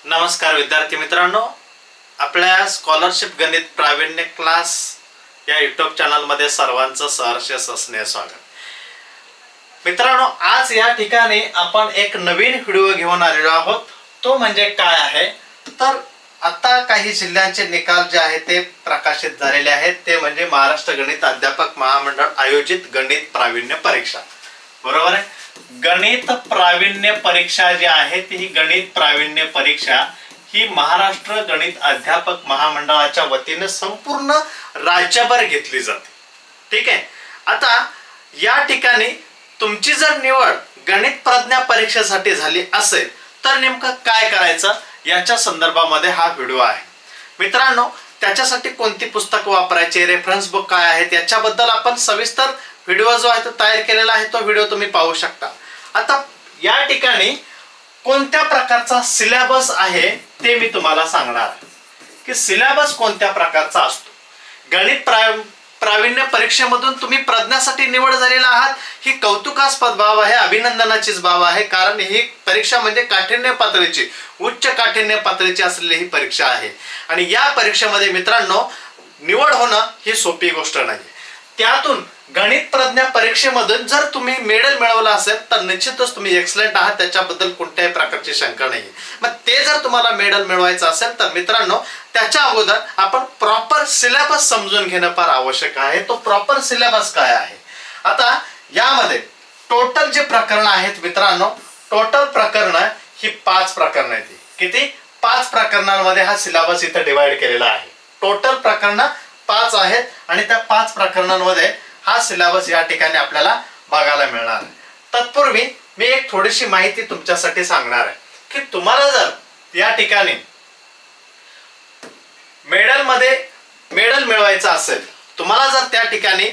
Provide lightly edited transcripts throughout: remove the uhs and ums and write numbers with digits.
नमस्कार विद्यार्थी मित्रांनो, आपल्या स्कॉलरशिप गणित प्रावीण्य क्लास या यूट्यूब चॅनलमध्ये सर्वांचं सहर्ष स्नेह स्वागत. मित्रांनो, आज या ठिकाणी आपण एक नवीन व्हिडिओ घेऊन आलेलो आहोत. तो म्हणजे काय आहे तर आता काही जिल्ह्यांचे निकाल जे आहेत ते प्रकाशित झालेले आहेत. ते म्हणजे महाराष्ट्र गणित अध्यापक महामंडळ आयोजित गणित प्रावीण्य परीक्षा. बरोबर आहे. गणित प्रावीण्य परीक्षा जी आहे ती ही गणित प्रावीण्य परीक्षा ही महाराष्ट्र गणित अध्यापक महामंडळाच्या वतीने संपूर्ण राज्यभर घेतली जाते. ठीक आहे. आता या ठिकाणी तुमची जर निवड गणित प्रज्ञा परीक्षेसाठी झाली असेल तर नेमकं काय करायचं याच्या संदर्भामध्ये हा व्हिडिओ आहे. मित्रांनो, त्याच्यासाठी कोणती पुस्तकं वापरायची, रेफरन्स बुक काय आहेत याच्याबद्दल आपण सविस्तर व्हिडिओ जो आहे तो तयार केलेला आहे. तो व्हिडिओ तुम्ही पाहू शकता. आता या ठिकाणी कोणत्या प्रकारचा सिलेबस आहे ते मी तुम्हाला सांगणार आहे की सिलेबस कोणत्या प्रकारचा असतो. गणित प्रावीण्य परीक्षेमधून तुम्ही प्रज्ञासाठी निवड झालेला आहात ही कौतुकास्पद बाब आहे, अभिनंदनाचीच बाब आहे. कारण ही परीक्षा म्हणजे काठिण्य पातळीची, उच्च काठिण्य पातळीची असलेली ही परीक्षा आहे. आणि या परीक्षेमध्ये मित्रांनो निवड होणं ही सोपी गोष्ट नाही. त्यातून गणित प्रज्ञा परीक्षेमधून जर तुम्ही मेडल मिळवलं असेल तर निश्चितच तुम्ही एक्सलंट आहात, त्याच्याबद्दल कोणत्याही प्रकारची शंका नाही. मग ते जर तुम्हाला मेडल मिळवायचं असेल तर मित्रांनो त्याच्या अगोदर आपण प्रॉपर सिलेबस समजून घेणं फार आवश्यक आहे. तो प्रॉपर सिलेबस काय आहे. आता यामध्ये टोटल जे प्रकरण आहेत मित्रांनो, टोटल प्रकरण ही 5 प्रकरण आहेत. किती? 5 प्रकरणांमध्ये हा सिलेबस इथे डिवाइड केलेला आहे. टोटल प्रकरण 5 आहेत आणि त्या 5 प्रकरणांमध्ये हा सिलेबस या ठिकाणी आपल्याला बघायला मिळणार आहे. तत्पूर्वी मी एक थोडीशी माहिती तुमच्यासाठी सांगणार आहे की तुम्हाला जर या ठिकाणी मेडल मिळवायचं असेल, तुम्हाला जर त्या ठिकाणी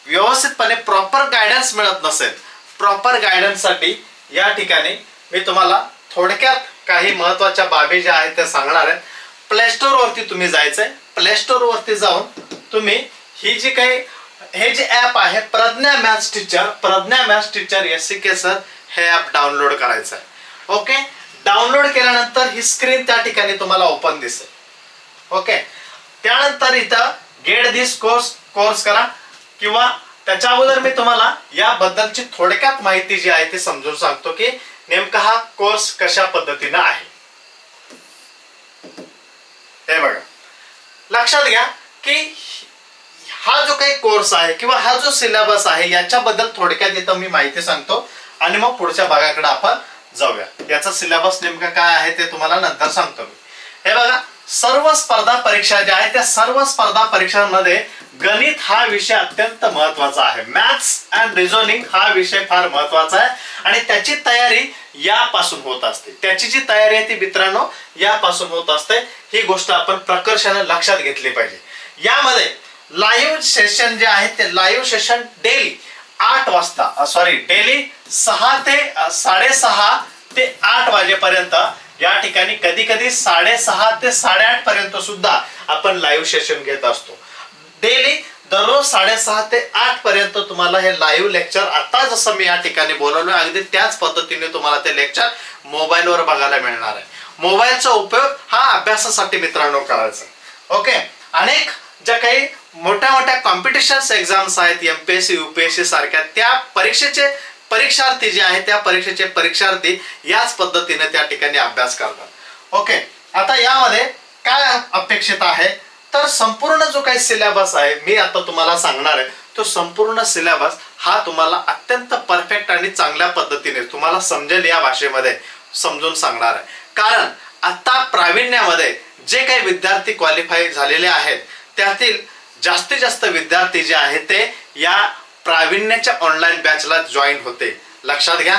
व्यवस्थितपणे प्रॉपर गायडन्स मिळत नसेल, प्रॉपर गायडन्स साठी या ठिकाणी मी तुम्हाला थोडक्यात काही महत्त्वाच्या बाबी ज्या आहेत त्या सांगणार आहे. प्ले स्टोर वरती तुम्ही जायचंय. प्ले स्टोर वरती जाऊन तुम्ही ही जी काही हे जे ऍप आहे Pragya maths teacher SCK sir हे ऍप डाउनलोड करायचं आहे. ओके. डाउनलोड केल्यानंतर ही स्क्रीन त्या ठिकाणी तुम्हाला ओपन दिसेल. ओके. त्यानंतर इथं गेट दिस कोर्स करा किंवा त्याच्या अगोदर मी तुम्हाला याबद्दलची थोडक्यात माहिती जी आहे ती समजून सांगतो की नेमका हा कोर्स कशा पद्धतीने आहे. हे बघा, लक्षात घ्या की हा जो काही कोर्स आहे किंवा हा जो सिलेबस आहे याच्याबद्दल थोडक्यात इथं मी माहिती सांगतो आणि मग पुढच्या भागाकडे आपण जाऊया. याचा सिलेबस नेमका काय आहे ते तुम्हाला नंतर सांगतो मी. हे बघा, सर्व स्पर्धा परीक्षा ज्या आहेत त्या सर्व स्पर्धा परीक्षांमध्ये गणित हा विषय अत्यंत महत्वाचा आहे. मॅथ्स अँड रिझनिंग हा विषय फार महत्वाचा आहे आणि त्याची तयारी यापासून होत असते. त्याची जी तयारी आहे ती मित्रांनो यापासून होत असते. ही गोष्ट आपण प्रकर्षाने लक्षात घेतली पाहिजे. यामध्ये लाईव्ह सेशन जे आहे ते लाईव्ह सेशन डेली 8 वाजता डेली 6 ते 6:30 ते 8 वाजेपर्यंत या ठिकाणी कधी कधी 6:30 ते 8:30 पर्यंत सुद्धा आपण लाईव्ह सेशन घेत असतो. डेली दररोज 6:30 ते 8 पर्यंत तुम्हाला हे लाईव्ह लेक्चर आता जसं मी या ठिकाणी बोलवलं अगदी त्याच पद्धतीने तुम्हाला ते लेक्चर मोबाईलवर बघायला मिळणार आहे. मोबाईलचा उपयोग हा अभ्यासासाठी मित्रांनो करायचा. ओके. अनेक ज्या काही मोठ्या मोठ्या कॉम्पिटिशन्स एक्झाम्स आहेत MPSC UPSC सारख्या त्या परीक्षेचे परीक्षार्थी जे आहेत त्या परीक्षेचे परीक्षार्थी याच पद्धतीने त्या ठिकाणी अभ्यास करतात. ओके. आता यामध्ये काय अपेक्षित आहे तर संपूर्ण जो काही सिलेबस आहे मी आता तुम्हाला सांगणार आहे तो संपूर्ण सिलेबस हा तुम्हाला अत्यंत परफेक्ट आणि चांगल्या पद्धतीने तुम्हाला समजेल या भाषेमध्ये समजून सांगणार आहे. कारण आता प्रावीण्यामध्ये जे काही विद्यार्थी क्वालिफाय झालेले आहेत त्यातील जास्तीत जास्त विद्यार्थी जे आहेत ते या प्रावीण्याच्या ऑनलाईन बॅचला जॉईन होते. लक्षात घ्या.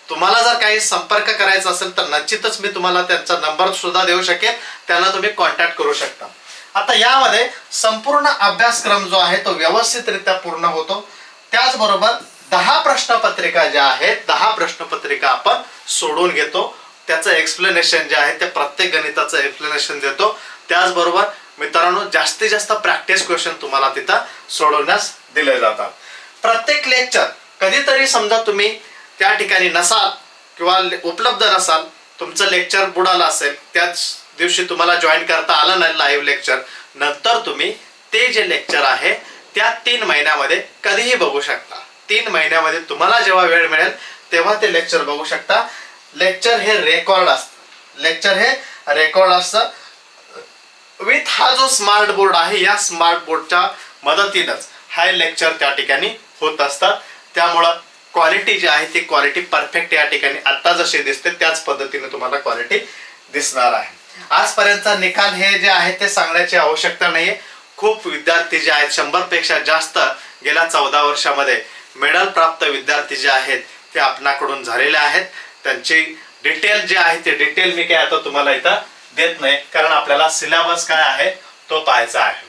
तुम्हाला जर काही संपर्क करायचा असेल तर निश्चितच मी तुम्हाला त्यांचा नंबर सुद्धा देऊ शकेल, त्यांना तुम्ही कॉन्टॅक्ट करू शकता. आता यामध्ये संपूर्ण अभ्यासक्रम जो आहे तो व्यवस्थितरित्या पूर्ण होतो. त्याचबरोबर 10 प्रश्नपत्रिका ज्या आहेत 10 प्रश्नपत्रिका आपण सोडून घेतो. त्याचं एक्सप्लेनेशन जे आहे ते प्रत्येक गणिताचं एक्सप्लेनेशन देतो. त्याचबरोबर मित्रांनो जास्तीत जास्त प्रॅक्टिस क्वेश्चन तुम्हाला तिथं सोडवण्यास दिले जातात. प्रत्येक लेक्चर कधीतरी समजा तुम्ही त्या ठिकाणी नसाल किंवा उपलब्ध नसाल तुमचं लेक्चर बुडालं असेल, त्याच दिवशी तुम्हाला जॉईन करता आलं नाही लाईव्ह लेक्चर, नंतर तुम्ही ते जे लेक्चर आहे त्या 3 महिन्यामध्ये कधीही बघू शकता. 3 महिन्यामध्ये तुम्हाला जेव्हा वेळ मिळेल तेव्हा ते लेक्चर बघू शकता. लेक्चर हे रेकॉर्ड असतं. विथ हा जो स्मार्ट बोर्ड आहे, या स्मार्ट बोर्डच्या मदतीनंच हा लेक्चर त्या ठिकाणी होत असतात. त्यामुळं क्वालिटी जी आहे ती क्वालिटी परफेक्ट या ठिकाणी आता जशी दिसते त्याच पद्धतीने तुम्हाला क्वालिटी दिसणार आहे. आजपर्यंतचा निकाल हे जे आहे ते सांगण्याची आवश्यकता नाहीये. खूप विद्यार्थी जे आहेत 100 पेक्षा जास्त गेल्या 14 वर्षामध्ये मेडल प्राप्त विद्यार्थी जे आहेत ते आपणाकडून झालेले आहेत. त्यांची डिटेल जे आहे ते डिटेल मी काय आता तुम्हाला इथं देत नाही, कारण आपल्याला सिलेबस काय आहे तो पाहायचा आहे.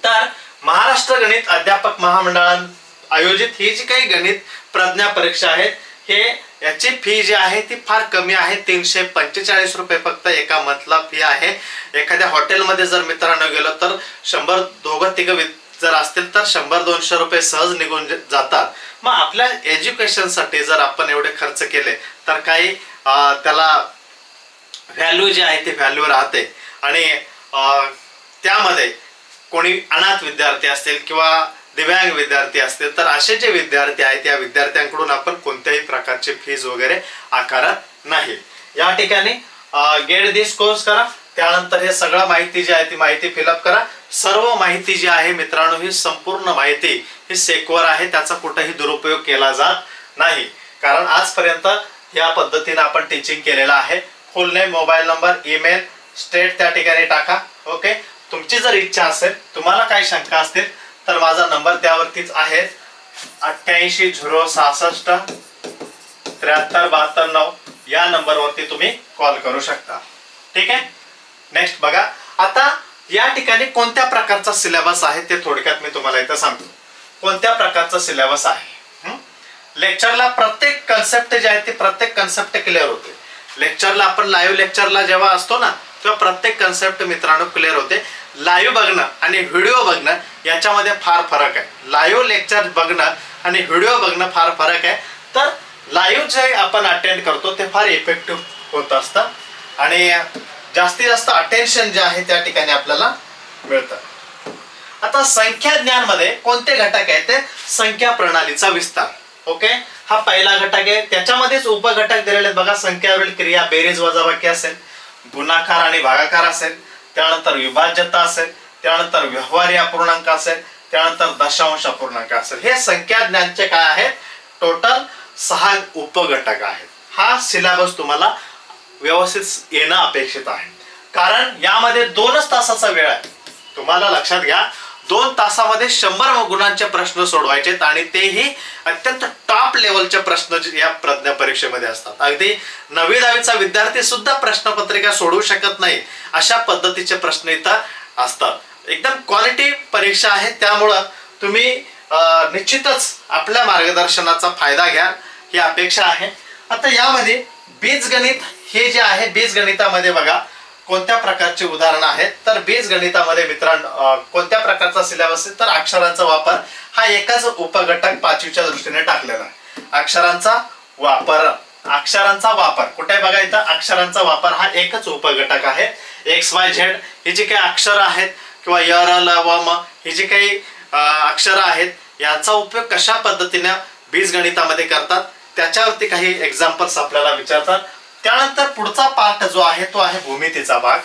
तर महाराष्ट्र गणित अध्यापक महामंडळाने आयोजित ही जी काही गणित प्रज्ञा परीक्षा आहेत, हे याची फी जी आहे ती फार कमी आहे. 345 रुपये फक्त एका मंथला फी आहे. एखाद्या हॉटेलमध्ये जर मित्रांनो गेलो तर 100 दोघं तिघं जर असतील तर 100-200 रुपये सहज निघून जातात. मग आपल्या एज्युकेशनसाठी जर आपण एवढे खर्च केले तर काही त्याला व्हॅल्यू जी आहे ती व्हॅल्यू राहते. आणि त्यामध्ये कोणी अनाथ विद्यार्थी असतील किंवा दिव्यांग विद्यार्थी असतील तर असे जे विद्यार्थी आहेत त्या विद्यार्थ्यांकडून आपण कोणत्याही प्रकारची फीज वगैरे आकारत नाही. या ठिकाणी गेट दिस कोर्स करा, त्यानंतर हे सगळं माहिती जी आहे ती माहिती फिलअप करा. सर्व माहिती जी आहे मित्रांनो ही संपूर्ण माहिती ही सेक्युअर आहे, त्याचा कुठेही दुरुपयोग केला जात नाही. कारण आजपर्यंत या पद्धतीने आपण टीचिंग केलेलं आहे. फुल name, mobile number, email, state त्या ठिकाणी टाका. ओके, तुमची जर इच्छा असेल, तुम्हाला काही शंका असतील तर माझा नंबर त्यावरतीच आहे 88 066 73 72 9 या नंबरवरती तुम्ही कॉल करू शकता. ठीक आहे. नेक्स्ट बघा, आता या ठिकाणी कोणत्या प्रकारचा सिलेबस आहे ते थोडक्यात मी तुम्हाला इथं सांगतो. कोणत्या प्रकारचा सिलेबस आहे. लेक्चरला प्रत्येक कन्सेप्ट जे आहे ते प्रत्येक कन्सेप्ट क्लिअर होते. लेक्चरला आपण लाईव्ह लेक्चरला जेव्हा असतो ना तेव्हा प्रत्येक कन्सेप्ट मित्रांनो क्लिअर होते. लाईव्ह बघणं आणि व्हिडिओ बघणं याच्यामध्ये फार फरक आहे. लाईव्ह लेक्चर बघणं आणि व्हिडिओ बघणं फार फरक आहे. तर लाईव्ह जे आपण अटेंड करतो ते फार इफेक्टिव्ह होत असतं आणि जास्तीत जास्त अटेन्शन जे आहे त्या ठिकाणी आपल्याला मिळतं. आता संख्या ज्ञान मध्ये कोणते घटक आहेत ते संख्या प्रणालीचा विस्तार. ओके, हा पहिला घटक आहे. त्याच्यामध्येच उपघटक दिलेले आहेत बघा. संख्यावरील क्रिया, बेरीज वजाबाकी असेल, गुणाकार आणि भागाकार असेल, त्यानंतर विभाज्यता असेल, त्यानंतर व्यवहारी अपूर्णांक असेल, त्यानंतर दशांश अपूर्णांक असेल. हे संख्या ज्ञानचे काय आहेत, टोटल 6 उपघटक आहेत. हा सिलेबस तुम्हाला व्यवस्थित येणं अपेक्षित आहे, कारण यामध्ये 2च तासाचा वेळ आहे. तुम्हाला लक्षात घ्या, 2 तासामध्ये 100 गुणांचे प्रश्न सोडवायचे आणि तेही अत्यंत टॉप लेवलचे प्रश्न या प्रज्ञा परीक्षेमध्ये असतात. अगदी 9वी-10वीचा विद्यार्थी सुद्धा प्रश्नपत्रिका सोडवू शकत नाही अशा पद्धतीचे प्रश्न इथं असतात. एकदम क्वालिटी परीक्षा आहे, त्यामुळं तुम्ही निश्चितच आपल्या मार्गदर्शनाचा फायदा घ्या ही अपेक्षा आहे. आता यामध्ये बीजगणित हे जे आहे, बीजगणितामध्ये बघा कोणत्या प्रकारची उदाहरणं आहेत. तर बीजगणितामध्ये मित्रांनो कोणत्या प्रकारचा सिलेबस आहे, तर अक्षरांचा वापर हा एकच उपघटक 5वीच्या दृष्टीने टाकलेला आहे. अक्षरांचा वापर कुठे बघा इथं, अक्षरांचा वापर हा एकच उपघटक आहे. XYZ ही जी काही अक्षर आहेत किंवा य र ल व म ही जी काही अक्षरं आहेत यांचा उपयोग कशा पद्धतीने बीजगणितामध्ये करतात त्याच्यावरती काही एक्झाम्पल्स आपल्याला विचारतात. त्यानंतर पुढचा पार्ट जो आहे तो आहे भूमितीचा भाग.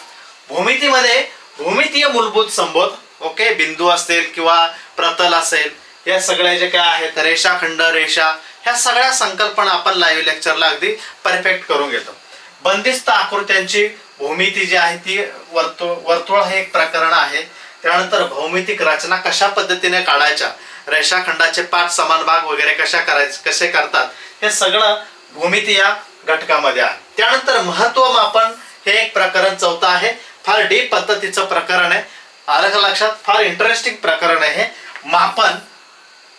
भूमितीमध्ये भूमितीय मूलभूत संबोध, ओके, बिंदू असेल किंवा प्रतल असेल, या सगळ्या जे काय आहेत, रेषाखंड, रेषा, ह्या सगळ्या संकल्पना आपण लाईव्ह लेक्चरला अगदी परफेक्ट करून घेतो. बंदिस्त आकृत्यांची भूमिती जी आहे ती वर्तुळ हे एक प्रकरण आहे. त्यानंतर भौमितिक रचना कशा पद्धतीने काढायच्या, रेषाखंडाचे 5 समान भाग वगैरे कसे करतात, हे सगळं भूमिती या घटकामध्ये आहे. त्यानंतर महत्व मापन हे एक प्रकरण 4थं आहे. फार डीप पद्धतीचं प्रकरण आहे. आलं का लक्षात, फार इंटरेस्टिंग प्रकरण आहे हे. मापन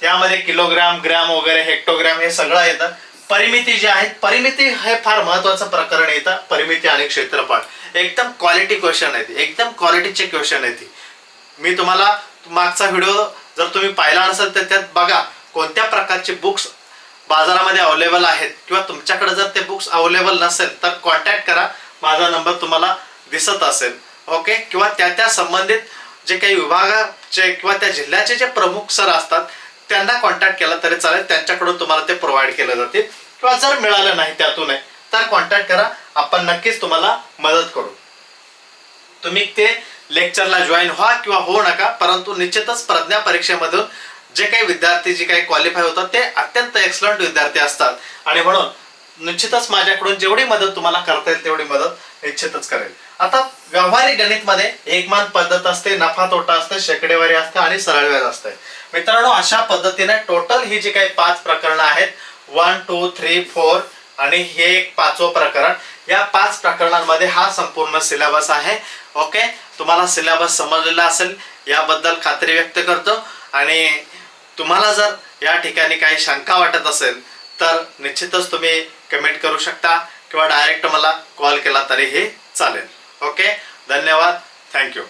त्यामध्ये किलोग्राम, ग्रॅम वगैरे, हेक्टोग्राम हे सगळं येतं. परिमिती जी आहे, परिमिती हे फार महत्वाचं प्रकरण येतं. परिमिती आणि क्षेत्रफळ एकदम क्वालिटी क्वेश्चन आहे, एकदम क्वालिटीचे क्वेश्चन आहे. मी तुम्हाला मागचा व्हिडिओ जर तुम्ही पाहिला नसेल तर त्यात बघा कोणत्या प्रकारचे बुक्स बाजारामध्ये अवेलेबल आहेत किंवा तुमच्याकडे जर ते बुक्स अवेलेबल नसेल तर कॉन्टॅक्ट करा. माझा नंबर तुम्हाला दिसत असेल. ओके. किंवा त्या संबंधित जे काही विभागाचे किंवा त्या जिल्ह्याचे जे प्रमुख सर असतात त्यांना कॉन्टॅक्ट केला तरी चालेल. त्यांच्याकडून तुम्हाला ते प्रोव्हाइड केलं जातील. किंवा जर मिळालं नाही त्यातून तर कॉन्टॅक्ट करा. आपण नक्कीच तुम्हाला मदत करू. तुम्ही ते लेक्चरला जॉईन व्हा किंवा होऊ नका, परंतु निश्चितच प्रज्ञा परीक्षेमधून जे काही विद्यार्थी जे काही क्वालिफाय होतात ते अत्यंत एक्सलंट विद्यार्थी असतात. आणि म्हणून निश्चितच माझ्याकडून जेवढी मदत तुम्हाला करता येईल तेवढी मदत निश्चितच करेल. आता व्यावहारिक गणित मध्ये एकमान पद्धत असते, नफा तोटा असते, शेकडेवारी असते आणि सरळ व्याज असते. मित्रांनो, अशा पद्धतीने टोटल ही जी काही 5 प्रकरणं आहेत 1, 2, 3, 4 आणि हे एक 5वं प्रकरण, या 5 प्रकरणांमध्ये हा संपूर्ण सिलेबस आहे. ओके. तुम्हाला सिलेबस समजलेला असेल याबद्दल खात्री व्यक्त करतो. आणि तुम्हाला जर या ठिकाणी काही शंका वाटत असेल तर निश्चितच तुम्ही कमेंट करू शकता किंवा डायरेक्ट मला कॉल केला तरीही चालेल. ओके. धन्यवाद. थँक्यू.